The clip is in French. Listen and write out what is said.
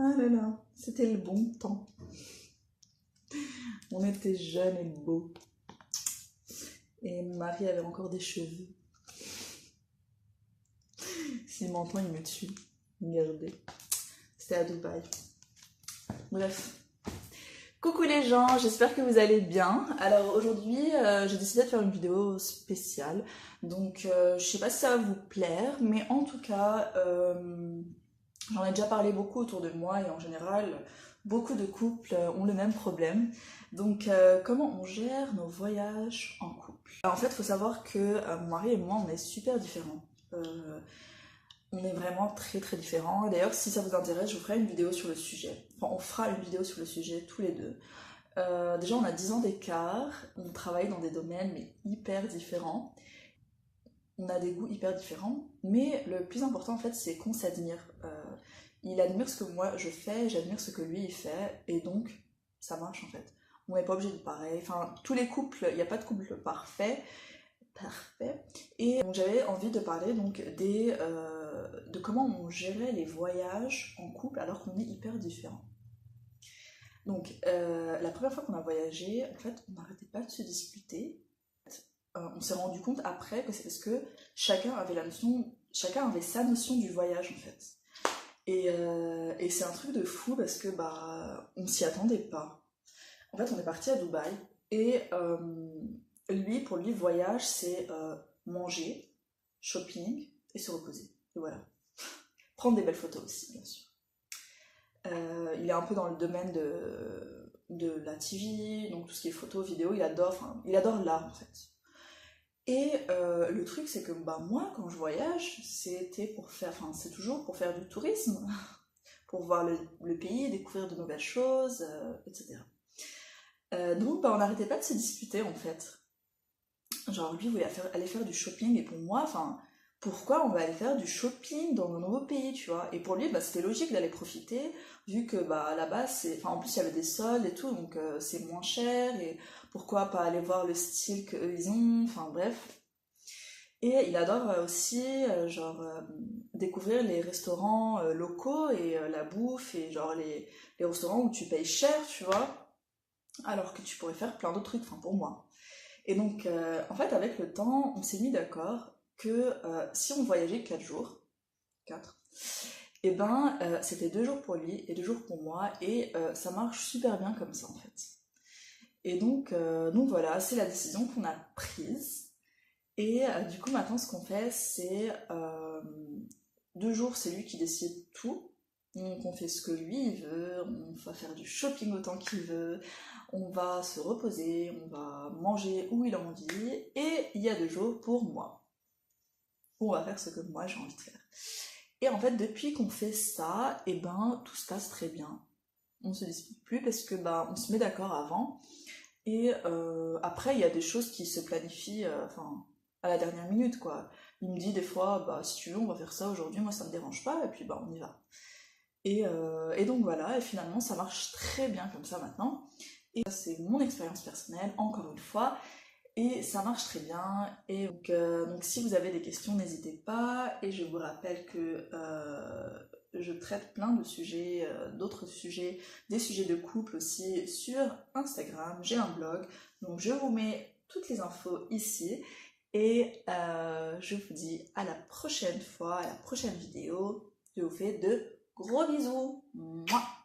Ah là là, c'était le bon temps. On était jeunes et beaux. Et mon mari avait encore des cheveux. S'il m'entend, il me tue. Regardez. C'était à Dubaï. Bref. Coucou les gens, j'espère que vous allez bien. Alors aujourd'hui, j'ai décidé de faire une vidéo spéciale. Donc je sais pas si ça va vous plaire, mais en tout cas, j'en ai déjà parlé beaucoup autour de moi et en général, beaucoup de couples ont le même problème. Donc comment on gère nos voyages en couple? En fait, il faut savoir que mon mari et moi, on est super différents. On est vraiment très très différents. D'ailleurs, si ça vous intéresse, je vous ferai une vidéo sur le sujet. Enfin, on fera une vidéo sur le sujet tous les deux. Déjà, on a 10 ans d'écart, on travaille dans des domaines mais hyper différents. On a des goûts hyper différents, mais le plus important en fait, c'est qu'on s'admire. Il admire ce que moi je fais, j'admire ce que lui il fait, et donc ça marche en fait. On n'est pas obligé de pareil. Enfin, tous les couples, il n'y a pas de couple parfait. Parfait. Et donc j'avais envie de parler donc de comment on gérait les voyages en couple alors qu'on est hyper différents. Donc la première fois qu'on a voyagé, en fait, on n'arrêtait pas de se disputer. On s'est rendu compte après que c'est parce que chacun avait chacun avait sa notion du voyage en fait. Et c'est un truc de fou parce que bah on s'y attendait pas. En fait, on est parti à Dubaï et lui, pour lui, voyage, c'est manger, shopping et se reposer. Et voilà. Prendre des belles photos aussi, bien sûr. Il est un peu dans le domaine de la TV, donc tout ce qui est photo, vidéo, il adore l'art en fait. Et le truc, c'est que bah, moi, quand je voyage, c'est toujours pour faire du tourisme, pour voir le pays, découvrir de nouvelles choses, etc. Donc, bah, on n'arrêtait pas de se disputer en fait. Genre, lui voulait aller faire du shopping, et pour moi, enfin, pourquoi on va aller faire du shopping dans un nouveau pays, tu vois? Et pour lui, bah, c'était logique d'aller profiter, vu que bah, là-bas, en plus, il y avait des soldes et tout, donc c'est moins cher, et pourquoi pas aller voir le style qu'ils ont, enfin bref. Et il adore aussi, découvrir les restaurants locaux et la bouffe, et genre les restaurants où tu payes cher, tu vois, alors que tu pourrais faire plein d'autres trucs, enfin pour moi. Et donc, en fait, avec le temps, on s'est mis d'accord que si on voyageait 4 jours, 4, et ben c'était 2 jours pour lui et 2 jours pour moi, et ça marche super bien comme ça en fait. Et donc voilà, c'est la décision qu'on a prise. Et du coup, maintenant, ce qu'on fait, c'est 2 jours, c'est lui qui décide tout. Donc on fait ce que lui il veut, on va faire du shopping autant qu'il veut, on va se reposer, on va manger où il a envie, et il y a 2 jours pour moi, où on va faire ce que moi j'ai envie de faire. Et en fait, depuis qu'on fait ça, et ben tout se passe très bien. On se dispute plus parce que bah on se met d'accord avant, et après il y a des choses qui se planifient, à la dernière minute quoi. Il me dit des fois, bah si tu veux on va faire ça aujourd'hui, moi ça me dérange pas, et puis bah on y va. Et donc voilà, et finalement ça marche très bien comme ça maintenant. Et ça, c'est mon expérience personnelle, encore une fois, et ça marche très bien. Et donc si vous avez des questions, n'hésitez pas. Et je vous rappelle que je traite plein de sujets, d'autres sujets, des sujets de couple aussi sur Instagram. J'ai un blog, donc je vous mets toutes les infos ici. Et je vous dis à la prochaine fois, à la prochaine vidéo. Je vous fais de gros bisous. Mouah.